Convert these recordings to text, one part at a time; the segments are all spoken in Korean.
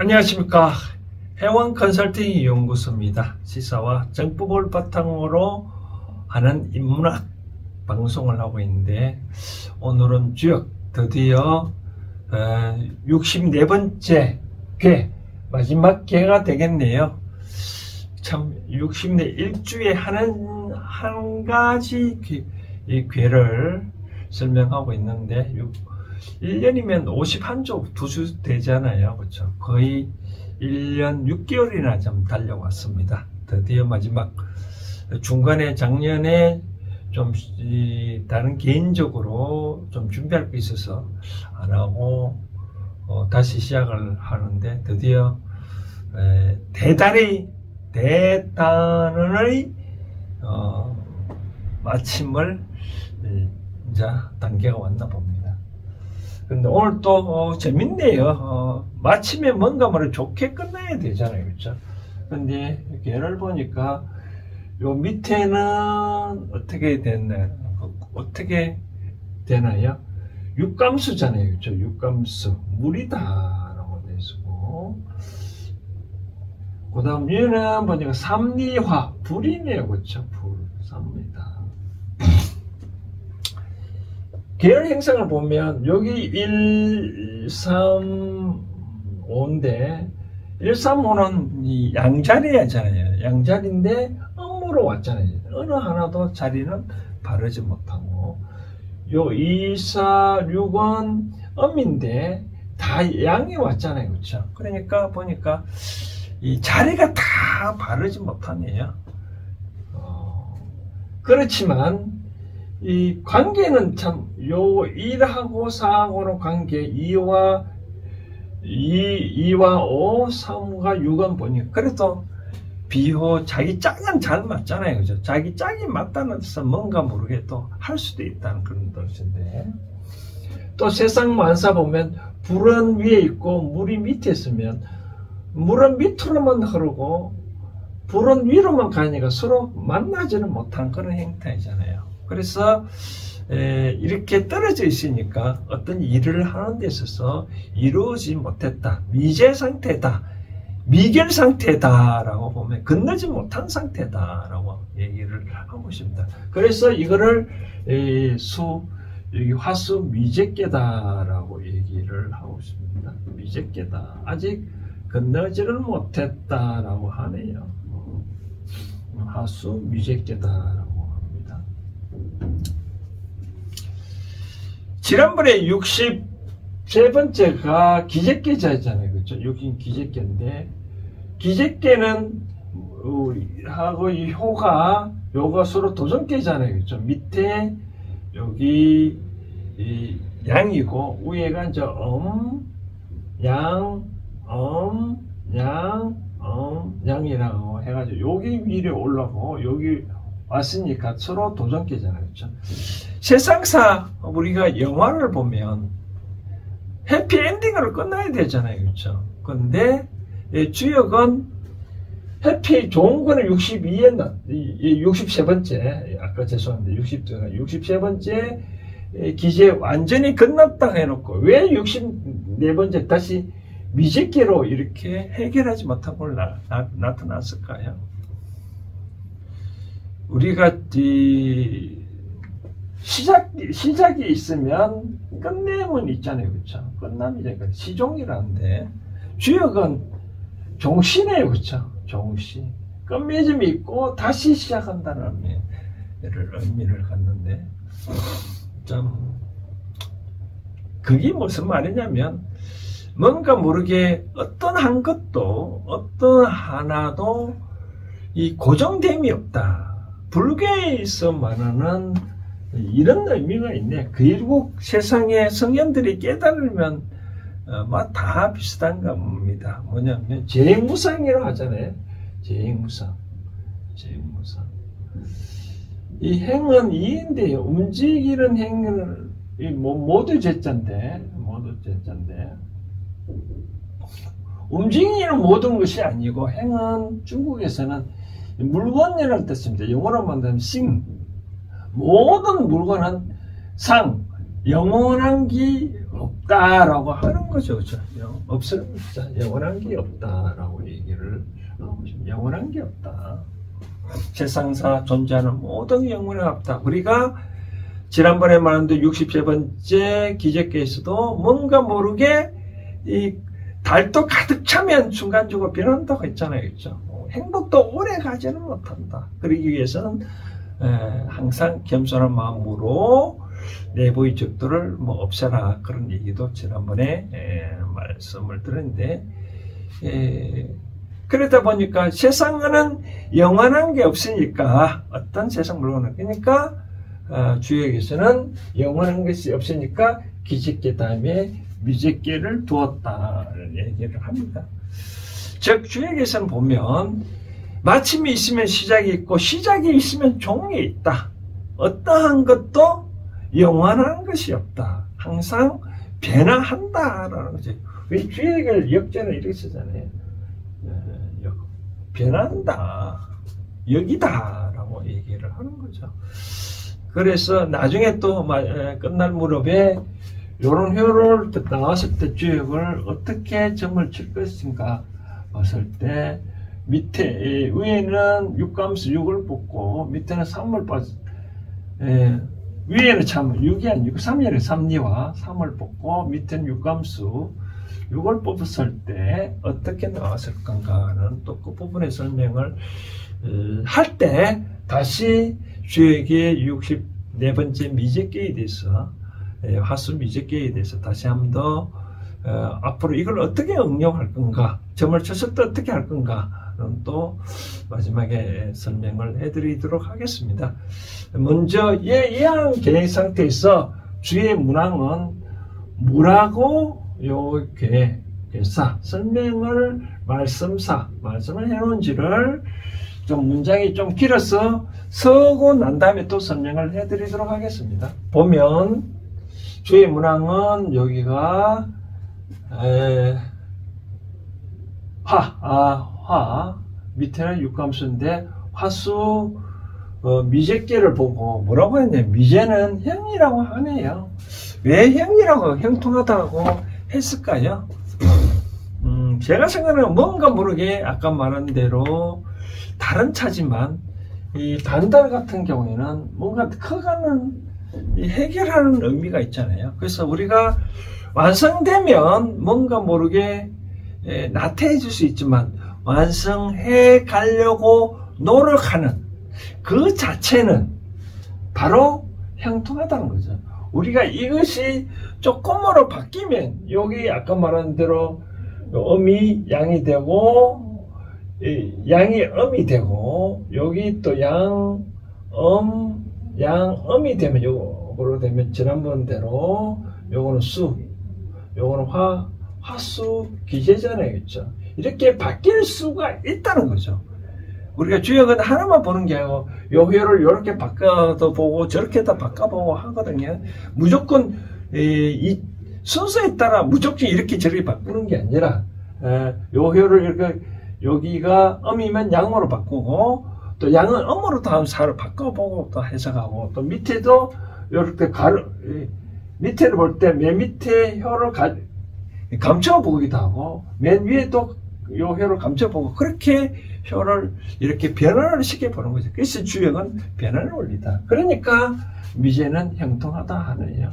안녕하십니까. 해원 컨설팅 연구소입니다. 시사와 정법을 바탕으로 하는 인문학 방송을 하고 있는데, 오늘은 드디어 64번째 궤, 마지막 궤가 되겠네요. 참 1주에 하는 한 가지 이 궤를 설명하고 있는데, 1년이면 51조 2주 되잖아요. 그렇죠? 거의 1년 6개월이나 좀 달려왔습니다. 드디어 마지막. 중간에 작년에 좀 다른 개인적으로 좀 준비할 게 있어서 안 하고 다시 시작을 하는데, 드디어 대단의 마침을 이제 단계가 왔나 봅니다. 근데 오늘 또 재밌네요. 마침에 뭔가 말을 좋게 끝나야 되잖아요. 그렇죠? 근데 얘를 보니까 요 밑에는 어떻게 됐나요? 어떻게 되나요? 육감수잖아요. 그렇죠? 육감수. 물이다 라고 되어 있고, 그 다음 위에는 보니까 삼리화. 불이네요. 그렇죠? 불. 삼리다. 계열 행성을 보면 여기 1, 3, 5인데 1, 3, 5는 이 양자리잖아요. 양자리인데 음으로 왔잖아요. 어느 하나도 자리는 바르지 못하고, 요 2, 4, 6은 음인데 다 양이 왔잖아요. 그렇죠? 그러니까 보니까 이 자리가 다 바르지 못하네요. 그렇지만 이 관계는 참, 요 1하고 4하고는 관계, 2와 5, 3과 6은 보니까 그래도 비호 자기 짝은 잘 맞잖아요. 그죠? 자기 짝이 맞다는 뜻은 뭔가 모르게 또 할 수도 있다는 그런 뜻인데, 또 세상 만사 보면 불은 위에 있고 물이 밑에 있으면 물은 밑으로만 흐르고 불은 위로만 가니까 서로 만나지는 못한 그런 행태이잖아요. 그래서 이렇게 떨어져 있으니까 어떤 일을 하는 데 있어서 이루어지지 못했다, 미재 상태다, 미결 상태다 라고 보면 건너지 못한 상태다 라고 얘기를 하고 싶습니다. 그래서 이거를 화수 미재계다 라고 얘기를 하고 싶습니다. 미재계다, 아직 건너지를 못했다 라고 하네요. 화수 미재계다 라고 합니다. 지난번에 63번째가 기재계자잖아요. 그렇죠? 여긴 기재계인데, 기재계는 하고 이 효가 요가 서로 도전계잖아요. 그렇죠? 밑에 여기 이 양이고 위에가 이제 양이라고 해가지고 여기 위로 올라가고 여기 왔으니까 서로 도전계잖아요. 그렇죠? 세상사 우리가 영화를 보면 해피엔딩으로 끝나야 되잖아요. 그렇죠? 근데 주역은 해피 좋은 거는 63번째, 아까 죄송합니다. 63번째 기재 완전히 끝났다 해놓고 왜 64번째 다시 미제계로 이렇게 해결하지 못하고 나타났을까요? 우리가 시작이 있으면 끝내면 있잖아요. 그렇죠? 끝남이니까 시종이라는데, 주역은 종시네요. 그렇죠? 종시. 끝맺음이 있고 다시 시작한다는 의미를 갖는데, 참 그게 무슨 말이냐면, 뭔가 모르게 어떤 한 것도 어떤 하나도 이 고정됨이 없다. 불교에서 말하는 이런 의미가 있네. 결국 세상의 성현들이 깨달으면 다 비슷한 겁니다. 뭐냐면 재행무상이라고 하잖아요. 재행무상. 이 행은 이인데요. 움직이는 행을 모두 제자인데 움직이는 모든 것이 아니고, 행은 중국에서는 물건이라는 뜻입니다. 영어로 만들면 싱. 모든 물건은 상, 영원한 게 없다라고 하는 거죠. 그렇죠? 영원한 게 없다라고 얘기를 하고 있습니다. 영원한 게 없다. 세상사 존재하는 모든 영혼이 없다. 우리가 지난번에 말한 대 63번째 기적계에서도 뭔가 모르게 이 달도 가득 차면 순간적으로 변한다고 했잖아요. 그렇죠? 행복도 오래 가지는 못한다. 그러기 위해서는 항상 겸손한 마음으로 내부의 적들을 없애라. 그런 얘기도 지난번에 말씀을 드렸는데, 그러다 보니까 세상에는 영원한 게 없으니까, 어떤 세상 물건은, 그러니까 주역에서는 영원한 것이 없으니까 기적계 다음에 미적계를 두었다는 얘기를 합니다. 즉 주역에서는 보면 마침이 있으면 시작이 있고 시작이 있으면 종이 있다. 어떠한 것도 영원한 것이 없다. 항상 변화한다라는 거죠. 왜 주역을 역전을 이렇게 쓰잖아요. 변한다. 여기다라고 얘기를 하는 거죠. 그래서 나중에 또 끝날 무렵에 이런 회로를 나왔을 때 주역을 어떻게 점을 칠 것인가 봤을 때 밑에 위에는 육감수 6을 뽑고 밑에는 3을 뽑았을 위에는 참 6이 아니고 3이에요. 3리와 3을 뽑고 밑에는 육감수 6을 뽑았을 때 어떻게 나왔을 건가는 또 그 부분의 설명을 할 때 다시 주역의 64번째 미적계에 대해서 화수 미적계에 대해서 다시 한 번 더 앞으로 이걸 어떻게 응용할 건가, 점을 쳤을 때 어떻게 할 건가는 또 마지막에 설명을 해드리도록 하겠습니다. 먼저 이한 계획 상태에서 주의 문항은 뭐라고 요렇게 설명을 말씀을 해놓은지를 좀 문장이 좀 길어서 서고 난 다음에 또 설명을 해드리도록 하겠습니다. 보면 주의 문항은 여기가 화 밑에는 육감수인데 화수 미적계를 보고 뭐라고 했냐면 미제는 형이라고 하네요. 왜 형이라고 형통하다고 했을까요? 제가 생각하는 뭔가 모르게 아까 말한 대로 다른 차지만 이 단달 같은 경우에는 뭔가 커가는 해결하는 의미가 있잖아요. 그래서 우리가 완성되면 뭔가 모르게 나태해질 수 있지만 완성해 가려고 노력하는 그 자체는 바로 형통하다는 거죠. 우리가 이것이 조금으로 바뀌면 여기 아까 말한 대로 음이 양이 되고 양이 음이 되고 여기 또 양음이 되면 요거로 되면 지난번대로 요거는 수 요거는 화수 기재잖아요. 그렇죠? 이렇게 바뀔 수가 있다는 거죠. 우리가 주역은 하나만 보는 게 아니고 요 회를 이렇게 바꿔도 보고 저렇게도 바꿔보고 하거든요. 무조건 이 순서에 따라 무조건 이렇게 저렇게 바꾸는 게 아니라 요 회를 이렇게 여기가 음이면 양으로 바꾸고 또 양은 음으로 다음 사를 바꿔보고 또 해석하고 또 밑에도 이렇게 밑에를 볼 때 맨 밑에 혀를 감춰보기도 하고 맨 위에도 요 혀를 감춰보고 그렇게 혀를 이렇게 변화를 시켜보는 거죠. 그래서 주역은 변화를 올리다. 그러니까 미제는 형통하다 하네요.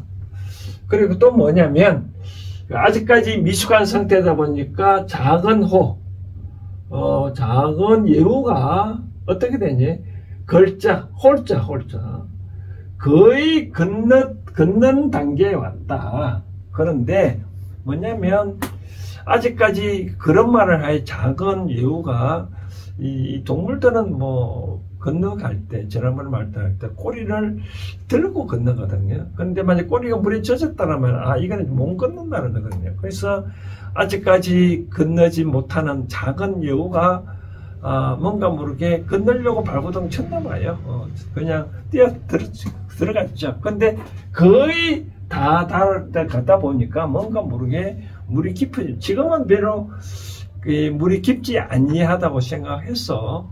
그리고 또 뭐냐면 아직까지 미숙한 상태다 보니까 작은 작은 예우가 어떻게 되니? 홀자 거의 걷는 단계에 왔다. 그런데 뭐냐면 아직까지 그런 말을 할 작은 예우가 이 동물들은 건너갈 때 지난번에 말할 때 꼬리를 들고 건너거든요. 그런데 만약 꼬리가 물에 젖었다면 이거는 못 건넌다는 거거든요. 그래서 아직까지 건너지 못하는 작은 여우가 뭔가 모르게 건너려고 발버둥 쳤나 봐요. 그냥 들어갔죠. 근데 거의 다 닿을 때 가다 보니까 뭔가 모르게 물이 깊어져. 지금은 별로 물이 깊지 아니하다고 생각해서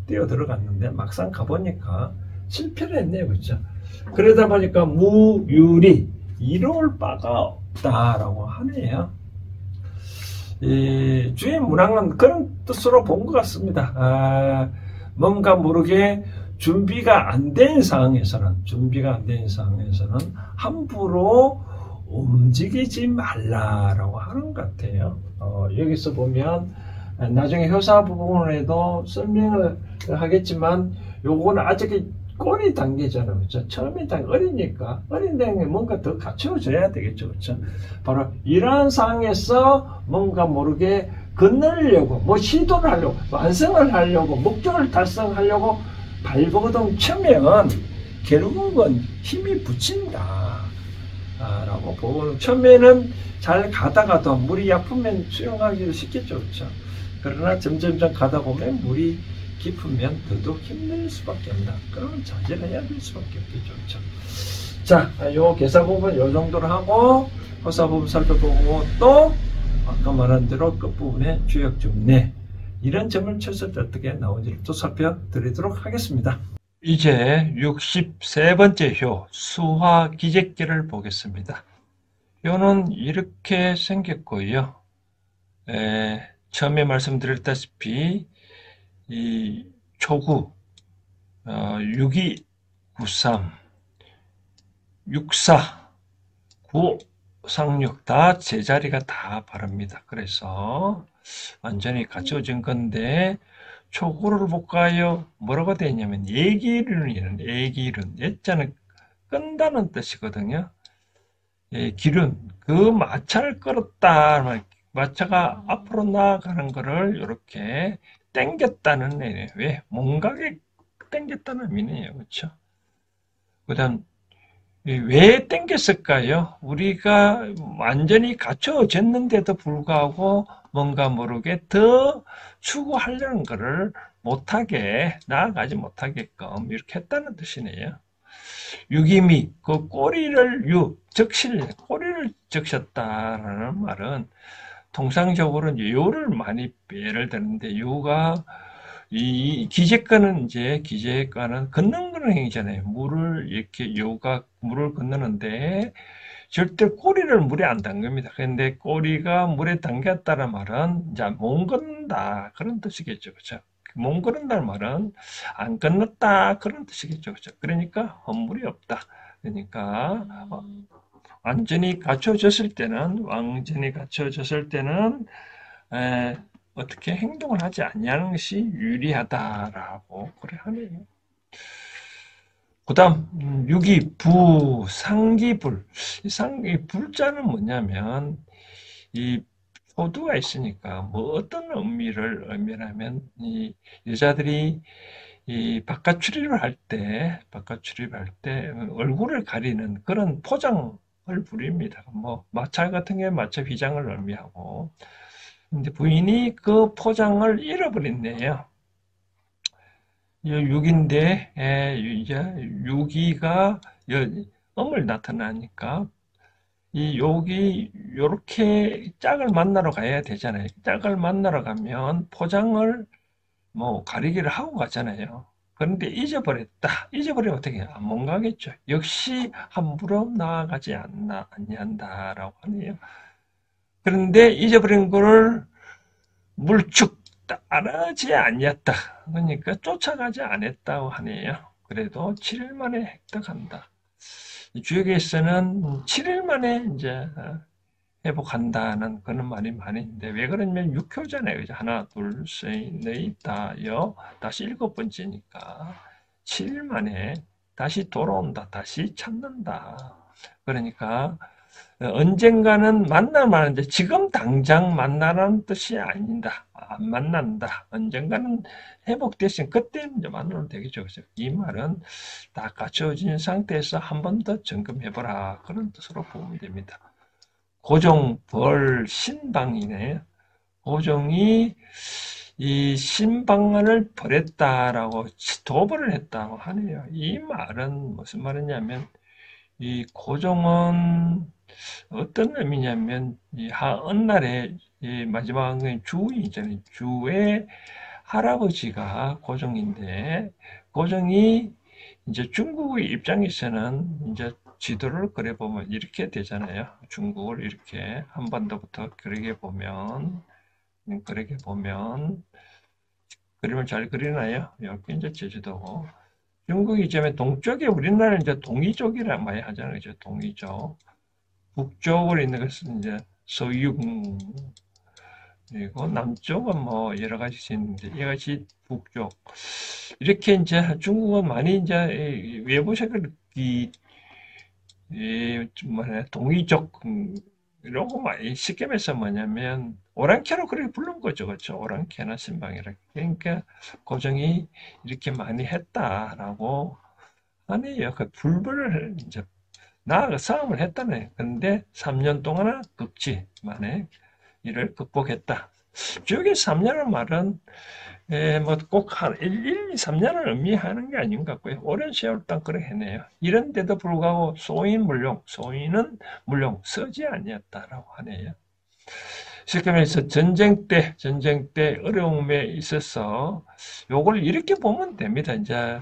뛰어 들어갔는데 막상 가보니까 실패를 했네요. 그렇죠? 그러다 보니까 무유리 이로울 바가 없다라고 하네요. 이 주의 문항은 그런 뜻으로 본 것 같습니다. 뭔가 모르게 준비가 안 된 상황에서는 함부로 움직이지 말라라고 하는 것 같아요. 여기서 보면 나중에 효사 부분에도 설명을 하겠지만 요거는 아직 꼬리 단계잖아요. 그렇죠? 처음에 어리니까 어린 단계에 뭔가 더 갖춰져야 되겠죠. 그렇죠? 바로 이러한 상황에서 뭔가 모르게 건너려고 뭐 시도를 하려고 완성을 하려고 목적을 달성하려고 발버둥 치면 결국은 힘이 붙인다 라고 보고 처음에는 잘 가다가도 물이 약하면 수영하기도 쉽겠죠. 그렇죠? 그러나 점점점 가다 보면 물이 깊으면 더더욱 힘들 수밖에 없다. 그러면 자제를 해야 될 수밖에 없겠죠. 그렇죠? 자, 요 계사 부분 요 정도로 하고 호사 부분 살펴보고 또 아까 말한 대로 끝부분에 주역 중내 이런 점을 쳤을 때 어떻게 나오는지를 또 살펴드리도록 하겠습니다. 이제 63번째 효 수화 기재기를 보겠습니다. 요는 이렇게 생겼고요. 처음에 말씀드렸다시피 이 초구 6293 64 9상륙 다 제자리가 다 바릅니다. 그래서 완전히 갖춰진 건데 초구를 볼까요? 뭐라고 되어 있냐면 예기륜이라는 예기륜 예자는 끈다는 뜻이거든요. 기륜 그 마차를 끌었다 마차가 앞으로 나아가는 거를 이렇게 당겼다는 의미예요. 왜? 몸각에 당겼다는 의미네요. 그렇죠? 그 다음 왜 당겼을까요? 우리가 완전히 갖춰졌는데도 불구하고 뭔가 모르게 더 추구하려는 것을 못하게 나아가지 못하게끔 이렇게 했다는 뜻이네요. 유기미 그 꼬리를 꼬리를 적셨다라는 말은 통상적으로 이제 요를 많이 예를 드는데 요가 이 기재과는 걷는 그런 행위잖아요. 물을 이렇게 요가 물을 건너는데 절대 꼬리를 물에 안 담깁니다. 그런데 꼬리가 물에 담겼다는 말은 이제 못 걷는다 그런 뜻이겠죠. 그렇죠? 못 걷는다는 말은 안 건넜다 그런 뜻이겠죠. 그렇죠? 그러니까 헛물이 없다. 그러니까 완전히 갖춰졌을 때는 어떻게 행동을 하지 않냐는 것이 유리하다라고 그래 하네요. 그 다음 6이 부 상기불 이 불자는 뭐냐면 이 소두가 있으니까 뭐 어떤 의미라면 이 여자들이 이 바깥 출입을 할 때 얼굴을 가리는 그런 포장을 부립니다. 뭐 마찰 같은 경우에 마찰 휘장을 의미하고 근데 부인이 그 포장을 잃어버렸네요. 6인데 이제 6이가 음을 나타나니까 이 욕이 요렇게 짝을 만나러 가야 되잖아요. 짝을 만나러 가면 포장을 뭐 가리기를 하고 가잖아요. 그런데 잊어버리면 어떻게 해요? 못 가겠죠. 역시 함부로 나아가지 않는다라고 하네요. 그런데 잊어버린 거를 물축 따르지 않았다. 그러니까 쫓아가지 않았다고 하네요. 그래도 7일 만에 획득한다. 주역에서는 7일 만에 이제 회복한다는 그런 말이 많이 있는데 왜 그러냐면 6효잖아요. 하나, 둘, 셋, 넷, 다여 다시 7번째니까 7일 만에 다시 돌아온다. 다시 찾는다. 그러니까 언젠가는 만나는데 지금 당장 만나라는 뜻이 아니다. 안 만난다. 언젠가는 회복됐으면 그때 이제 만나면 되겠죠. 그래서 이 말은 다 갖춰진 상태에서 한 번 더 점검해보라. 그런 뜻으로 보면 됩니다. 고종 벌 신방이네. 고종이 이 신방안을 벌였다라고 도벌을 했다고 하네요. 이 말은 무슨 말이냐면 이 고종은 어떤 의미냐면 이 어느 이 마지막 주이 있잖아요. 주의 할아버지가 고종인데 고종이 이제 중국의 입장에서는 이제 지도를 그려보면 이렇게 되잖아요. 중국을 이렇게 한반도부터 그리게 보면 그림을 잘 그리나요? 여기 이제 제주도고, 중국이 이제 동쪽에 우리나라는 이제 동이족이라 많이 하잖아요. 그죠? 동이족. 북쪽으로 있는 것은 이제 서유궁, 그리고 남쪽은 뭐 여러 가지 있는데 이것이 북쪽. 이렇게 이제 중국은 많이 이제 외부색을 뭐냐 동이족 이런 거 많이 쉽게 말해서 뭐냐면 오랑캐로 그렇게 부른 거죠, 그렇죠? 오랑캐나 신방이라. 그러니까 고정이 이렇게 많이 했다라고 하네요. 그 불벌을 이제 나아가 싸움을 했다네. 근데 3년 동안 극치 만에 이를 극복했다. 지역의 3년의 말은 뭐꼭 한 1, 2, 3년을 의미하는 게 아닌 것 같고요. 오랜 세월 동안 그렇게 했네요. 이런데도 불구하고 소인은 물론 서지 아니었다라고 하네요. 쉽게 말해서 전쟁 때 어려움에 있어서 요걸 이렇게 보면 됩니다. 이제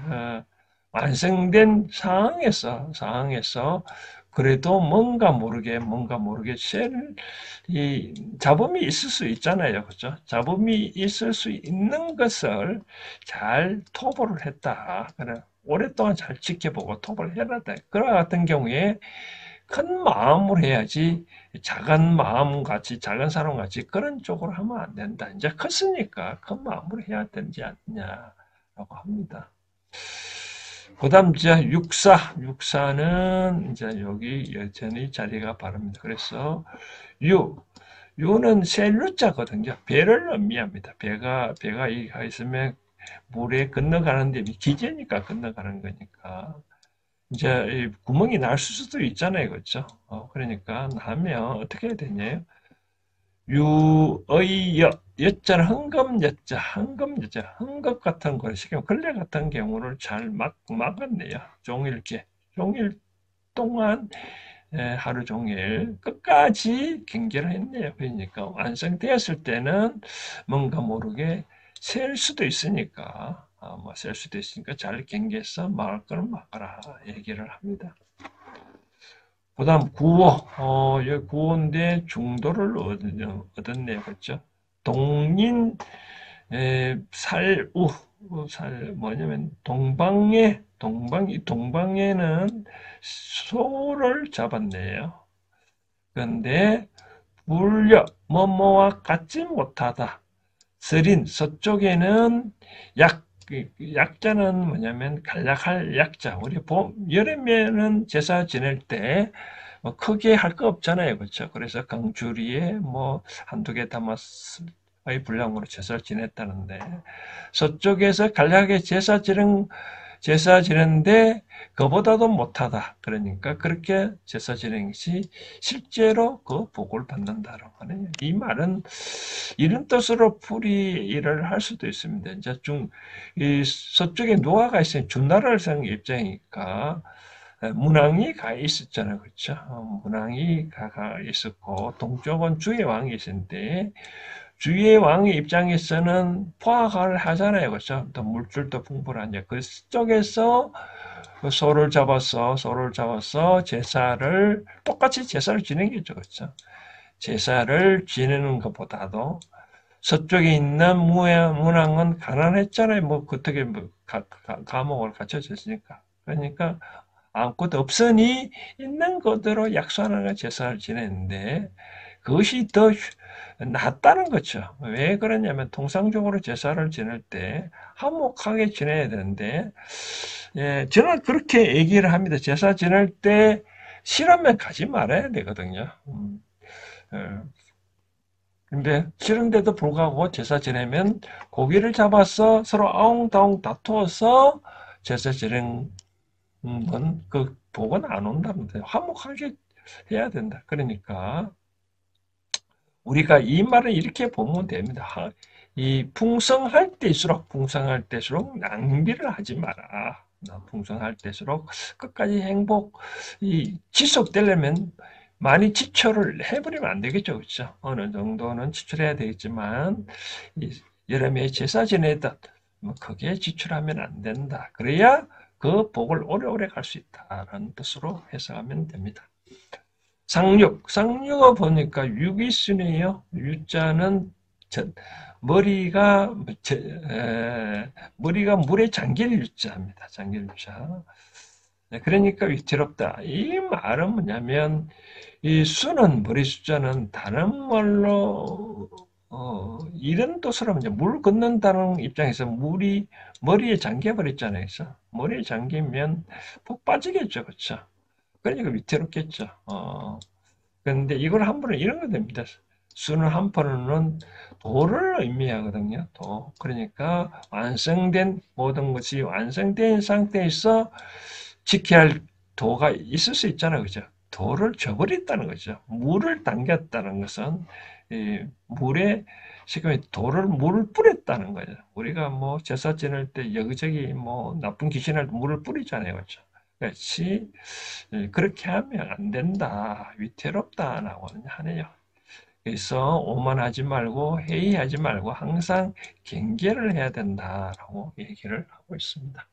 완성된 상황에서 그래도 뭔가 모르게 이 잡음이 있을 수 있잖아요. 그죠? 잡음이 있을 수 있는 것을 잘 토벌을 했다. 그래. 오랫동안 잘 지켜보고 토벌을 해라. 그와 같은 경우에 큰 마음으로 해야지 작은 마음 같이 작은 사람 같이 그런 쪽으로 하면 안 된다. 이제 컸으니까 큰 마음으로 해야 되지 않냐라고 합니다. 그다음 이제 육사는 이제 여기 여전히 자리가 바랍니다. 그래서 유는 셀루자거든요. 배를 의미합니다. 배가 있으면 물에 건너가는데 기재니까 건너가는 거니까. 이제 구멍이 날 수도 있잖아요, 그렇죠? 그러니까 나면 어떻게 해야 되냐? 여자는 흥금 같은 걸 시키면 걸레 같은 경우를 잘 막았네요. 종일 동안 하루 종일 끝까지 경계를 했네요. 그러니까 완성되었을 때는 뭔가 모르게 셀 수도 있으니까 잘 경계해서 막을 거는 막아라 얘기를 합니다. 그 다음 여기 구호인데 중도를 얻었네요. 그렇죠? 동인 뭐냐면 동방에는 소를 잡았네요. 그런데 뭐뭐와 같지 못하다. 서쪽에는 약자는 뭐냐면 간략할 약자. 우리 여름에는 제사 지낼 때 뭐 크게 할 거 없잖아요. 그렇죠? 그래서 강주리에 뭐 한두 개 담았을 분량으로 제사를 지냈다는데 서쪽에서 간략하게 제사 지내는데 그보다도 못하다. 그러니까 그렇게 제사 지내는 것이 실제로 그 복을 받는다라고 하네요. 이 말은 이런 뜻으로 풀이를 할 수도 있습니다. 이제 이 서쪽에 노아가 있으니 주나라를 세운 입장이니까 문왕이 가 있었잖아요. 그렇죠? 문왕이 가 있었고 동쪽은 주의 왕이 있었는데 주의 왕의 입장에서는 포화를 하잖아요. 그렇죠? 또 물줄도 풍부하냐. 그쪽에서 소를 잡아서 똑같이 제사를 지내겠죠. 그렇죠? 제사를 지내는 것보다도 서쪽에 있는 문왕은 가난했잖아요. 뭐, 어떻게, 감옥을 갇혀졌으니까. 그러니까, 아무것도 없으니, 있는 것으로 약속하는 제사를 지냈는데, 그것이 더 낫다는 거죠. 왜 그러냐면, 통상적으로 제사를 지낼 때, 화목하게 지내야 되는데, 저는 그렇게 얘기를 합니다. 제사 지낼 때, 싫으면 가지 말아야 되거든요. 근데 싫은데도 불구하고 제사 지내면 고기를 잡아서 서로 아웅다웅 다투어서 제사 지내는 건 그 복은 안 온답니다. 화목하게 해야 된다. 그러니까 우리가 이 말을 이렇게 보면 됩니다. 풍성할 때일수록 낭비를 하지 마라. 풍성할 때일수록 끝까지 행복이 지속되려면 많이 지출을 해버리면 안 되겠죠. 그렇죠? 어느 정도는 지출해야 되겠지만 여름에 제사 지내다 뭐 크게 지출하면 안 된다. 그래야 그 복을 오래오래 갈 수 있다라는 뜻으로 해석하면 됩니다. 쌍육을 보니까 육이순이에요. 유자는 머리가 물에 잠길 유자입니다. 잠길 유자. 그러니까 위태롭다. 이 말은 뭐냐면 이 수는 머리 숫자는 다른 말로 이런 뜻으로 이제 물 걷는다는 입장에서 물이 머리에 잠겨 버렸잖아요. 그래서 머리에 잠기면 푹 빠지겠죠, 그렇죠? 그러니까 위태롭겠죠. 그런데 이걸 한번은 이런 거 됩니다. 수는 한번은 도를 의미하거든요. 도. 그러니까 완성된 모든 것이 완성된 상태에서 지켜야 할 도가 있을 수 있잖아요, 그죠? 도를 저버렸다는 거죠. 물을 당겼다는 것은 물에 지금 물을 뿌렸다는 거죠. 우리가 뭐 제사 지낼 때 여기저기 뭐 나쁜 귀신할 때 물을 뿌리잖아요, 그렇죠? 그렇지 그렇게 하면 안 된다, 위태롭다라고 하네요. 그래서 오만하지 말고 회의하지 말고 항상 경계를 해야 된다라고 얘기를 하고 있습니다.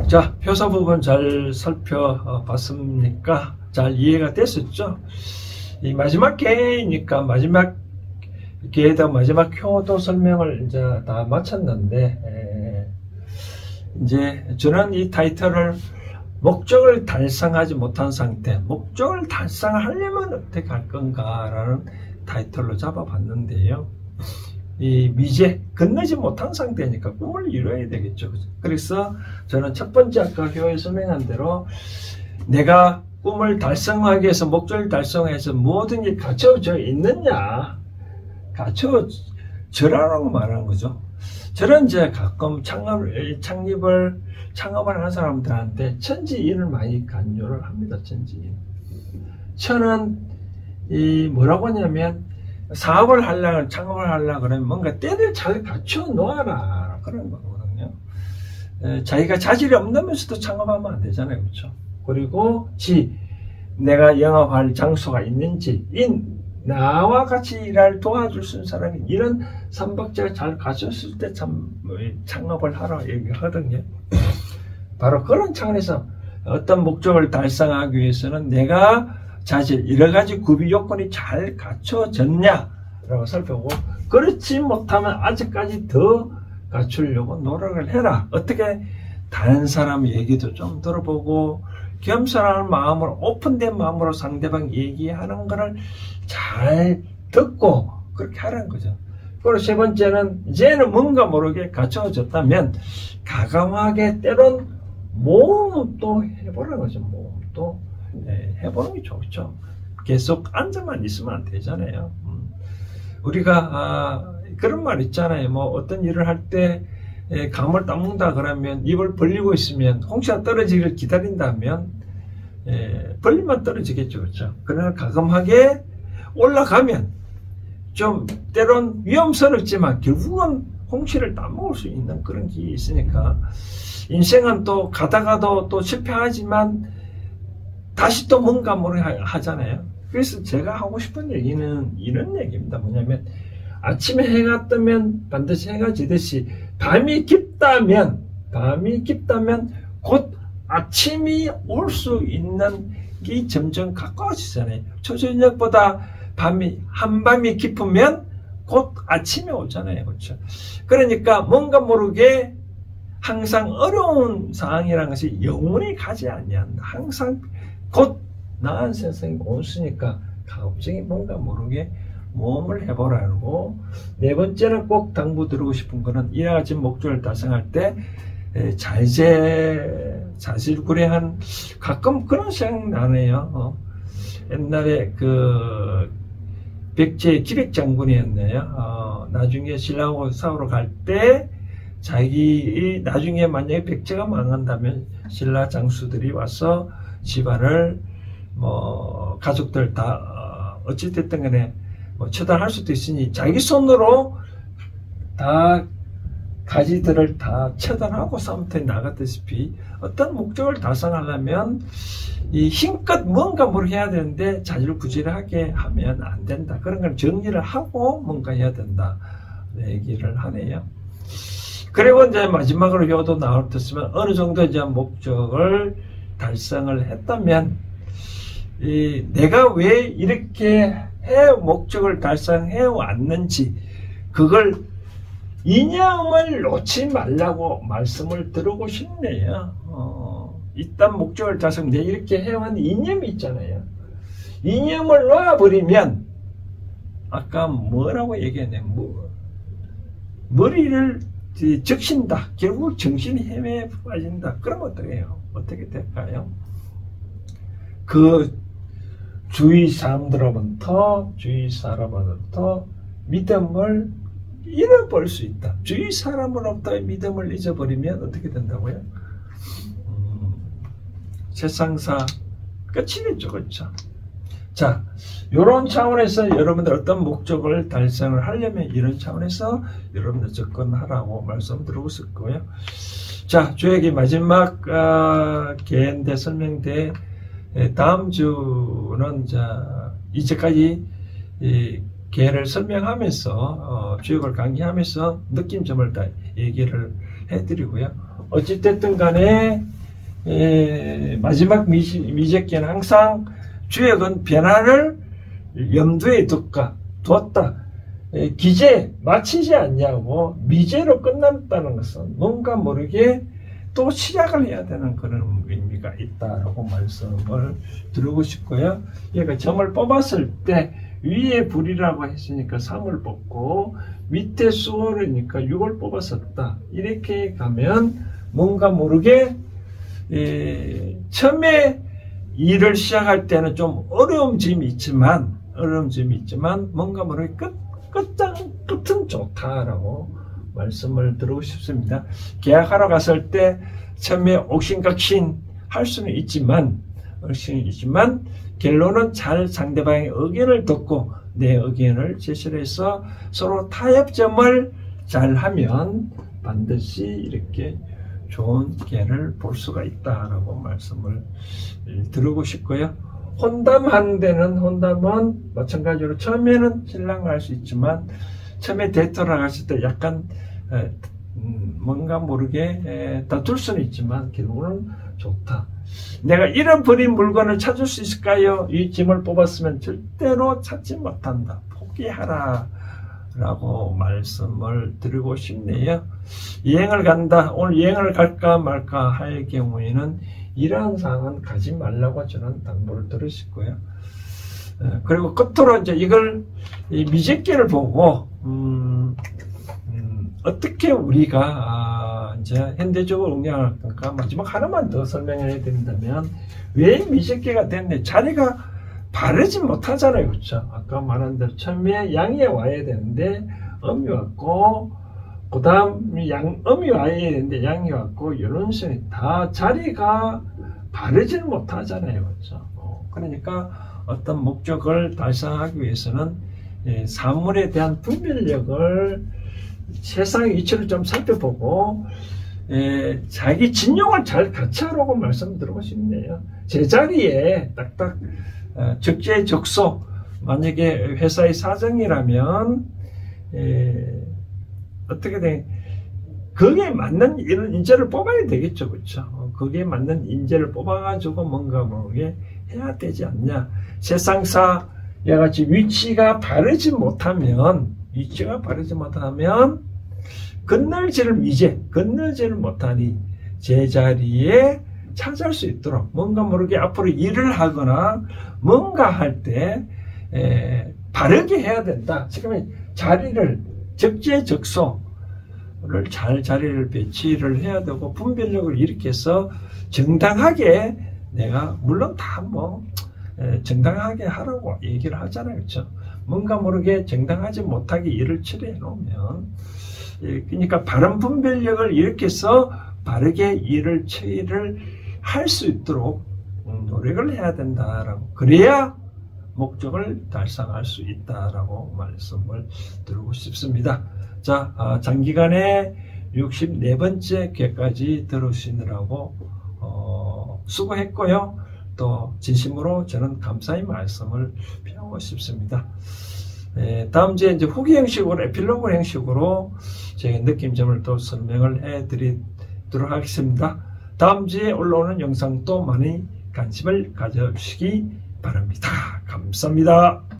자, 표사 부분 잘 살펴봤습니까? 잘 이해가 됐었죠? 이 마지막 개니까 마지막 개에다 마지막 효도 설명을 이제 다 마쳤는데, 이제 저는 이 타이틀을 목적을 달성하지 못한 상태, 목적을 달성하려면 어떻게 할 건가라는 타이틀로 잡아봤는데요. 이 미제, 건너지 못한 상태니까 꿈을 이뤄야 되겠죠. 그래서 저는 첫 번째 아까 교회 설명한 대로 내가 꿈을 달성하기 위해서 목적을 달성하기 위해서 모든 게 갖춰져 있느냐, 갖춰져라고 말하는 거죠. 저는 이제 가끔 창업을 하는 사람들한테 천지인을 많이 강요를 합니다. 천지인. 저는 뭐라고 하냐면 창업을 하려고 그러면 뭔가 때를 잘 갖춰 놓아라, 그런 거거든요. 자기가 자질이 없으면서도 창업하면 안 되잖아요, 그렇죠? 그리고 내가 영업할 장소가 있는지, 나와 같이 일할 도와줄 수 있는 사람이 이런 삼박자가 잘 갖췄을 때 창업을 하라고 얘기하거든요. 바로 그런 차원에서 어떤 목적을 달성하기 위해서는 내가 자질, 여러 가지 구비 요건이 잘 갖춰졌냐라고 살펴보고, 그렇지 못하면 아직까지 더 갖추려고 노력을 해라. 어떻게 다른 사람 얘기도 좀 들어보고 겸손한 마음으로, 오픈된 마음으로 상대방 얘기하는 거를 잘 듣고 그렇게 하라는 거죠. 그리고 세 번째는 이제는 뭔가 모르게 갖춰졌다면 가감하게 때론 모험도 해보라는 거죠. 모험도 해보는 게 좋죠. 계속 앉아만 있으면 안 되잖아요. 우리가 그런 말 있잖아요. 뭐 어떤 일을 할 때 감을 따먹는다 그러면 입을 벌리고 있으면 홍시가 떨어지기를 기다린다면 벌리면 떨어지겠죠, 그렇죠? 그러나 가감하게 올라가면 좀 때론 위험스럽지만 결국은 홍시를 따먹을 수 있는 그런 게 있으니까, 인생은 또 가다가도 또 실패하지만 다시 또 뭔가 하잖아요. 그래서 제가 하고 싶은 얘기는 이런 얘기입니다. 뭐냐면 아침에 해가 뜨면 반드시 해가 지듯이 밤이 깊다면 곧 아침이 올 수 있는 게 점점 가까워지잖아요. 초저녁보다 한밤이 깊으면 곧 아침이 오잖아요. 그렇죠? 그러니까 뭔가 모르게 항상 어려운 상황이라는 것이 영원히 가지 아니한다. 항상 곧 나은 세상이 온수니까 가급적이 뭔가 모르게 모험을 해보라고. 네 번째는 꼭 당부드리고 싶은 거는 이와 같이 목적을 달성할 때 자질구레한, 가끔 그런 생각 나네요. 옛날에 그 기백장군이었네요. 나중에 신라하고 싸우러 갈 때 나중에 만약에 백제가 망한다면 신라 장수들이 와서 집안을 가족들 다 어찌됐든 간에 처단할 수도 있으니 자기 손으로 다 가지들을 다 처단하고 싸움터에 나갔다시피 어떤 목적을 달성하려면 이 힘껏 뭔가 뭘 해야 되는데 자질구질하게 하면 안 된다. 그런 걸 정리를 하고 뭔가 해야 된다 얘기를 하네요. 그리고 이제 마지막으로 효도 나올 때 쓰면 어느 정도 이제 목적을 달성을 했다면 내가 왜 이렇게 목적을 달성해 왔는지 그걸 이념을 놓지 말라고 말씀을 드리고 싶네요. 일단 목적을 달성, 내가 이렇게 해온 이념이 있잖아요. 이념을 놓아버리면 아까 뭐라고 얘기했냐, 머리를 적신다. 결국 정신이 헤매에 빠진다. 그러면 어떻게 해요? 어떻게 될까요? 그 주위 사람들로부터 믿음을 잃어버릴 수 있다. 주위 사람으로부터 믿음을 잊어버리면 어떻게 된다고요? 세상사 끝이겠죠. 그렇죠? 자, 이런 차원에서 여러분들 어떤 목적을 달성을 하려면 이런 차원에서 여러분들 접근하라고 말씀드리고 있었고요. 자, 주역이 마지막 개인대 설명대 다음 주는 이제까지 개를 설명하면서 주역을 강의하면서 느낀점을 다 얘기를 해드리고요. 어찌됐든 간에 마지막 미적개는 항상 주역은 변화를 염두에 두었다. 기재 마치지 않냐고 미제로 끝났다는 것은 뭔가 모르게 또 시작을 해야 되는 그런 의미가 있다라고 말씀을 드리고 싶고요. 얘가 점을 뽑았을 때 위에 불이라고 했으니까 3을 뽑고 밑에 수월이니까 6을 뽑았었다. 이렇게 가면 뭔가 모르게 처음에 일을 시작할 때는 좀 어려움점이 있지만 뭔가 모르게 끝은 좋다라고 말씀을 드리고 싶습니다. 계약하러 갔을 때 처음에 옥신각신 할 수는 있지만 결론은 잘 상대방의 의견을 듣고 내 의견을 제시를 해서 서로 타협점을 잘 하면 반드시 이렇게 좋은 개를 볼 수가 있다라고 말씀을 드리고 싶고요. 혼담은 마찬가지로 처음에는 신랑할 수 있지만 처음에 데이트를 갔을 때 약간 뭔가 모르게 다툴 수는 있지만 결국은 좋다. 내가 잃어버린 물건을 찾을 수 있을까요? 이 짐을 뽑았으면 절대로 찾지 못한다. 포기하라 라고 말씀을 드리고 싶네요. 여행을 간다. 오늘 여행을 갈까 말까 할 경우에는 이러한 사항은 가지 말라고 저는 당부를 드릴 거예요. 그리고 끝으로 이제 이걸 미적개를 보고 어떻게 우리가 이제 현대적으로 응용할 건가 마지막 하나만 더 설명해야 된다면 왜 미적개가 됐네. 자리가 바르지 못하잖아요. 그렇죠? 아까 말한 대로 처음에 양이 와야 되는데 음이 왔고 그 다음 음이 와야 되는데 양이 왔고 이런 식으로 다 자리가 바르지 못하잖아요. 그렇죠? 그러니까 어떤 목적을 달성하기 위해서는 사물에 대한 분별력을 세상의 이치를 좀 살펴보고 자기 진용을 잘 같이 하라고 말씀드리고 싶네요. 제자리에 딱딱 적재적소, 만약에 회사의 사정이라면 어떻게 돼? 거기에 맞는 이런 인재를 뽑아야 되겠죠. 그렇죠? 거기에 맞는 인재를 뽑아가지고 뭔가 모르게 해야 되지 않냐. 세상사 같이 위치가 바르지 못하면 건널지를 못하니 제자리에 찾을 수 있도록 뭔가 모르게 앞으로 일을 하거나 뭔가 할 때 바르게 해야 된다. 지금 자리를 적재적소를 잘 자리를 배치를 해야 되고 분별력을 일으켜서 정당하게 내가 물론 다 정당하게 하라고 얘기를 하잖아요. 그렇죠? 뭔가 모르게 정당하지 못하게 일을 처리해 놓으면 그러니까 바른 분별력을 일으켜서 바르게 일을 처리를 할 수 있도록 노력을 해야 된다라고 그래야 목적을 달성할 수 있다라고 말씀을 드리고 싶습니다. 자, 장기간에 64번째 회까지 들으시느라고 수고했고요. 또 진심으로 저는 감사의 말씀을 표하고 싶습니다. 다음 주에 이제 후기 형식으로, 에필로그 형식으로 제가 느낌점을 또 설명을 해 드리도록 하겠습니다. 다음 주에 올라오는 영상도 많이 관심을 가져주시기 바랍니다. 감사합니다.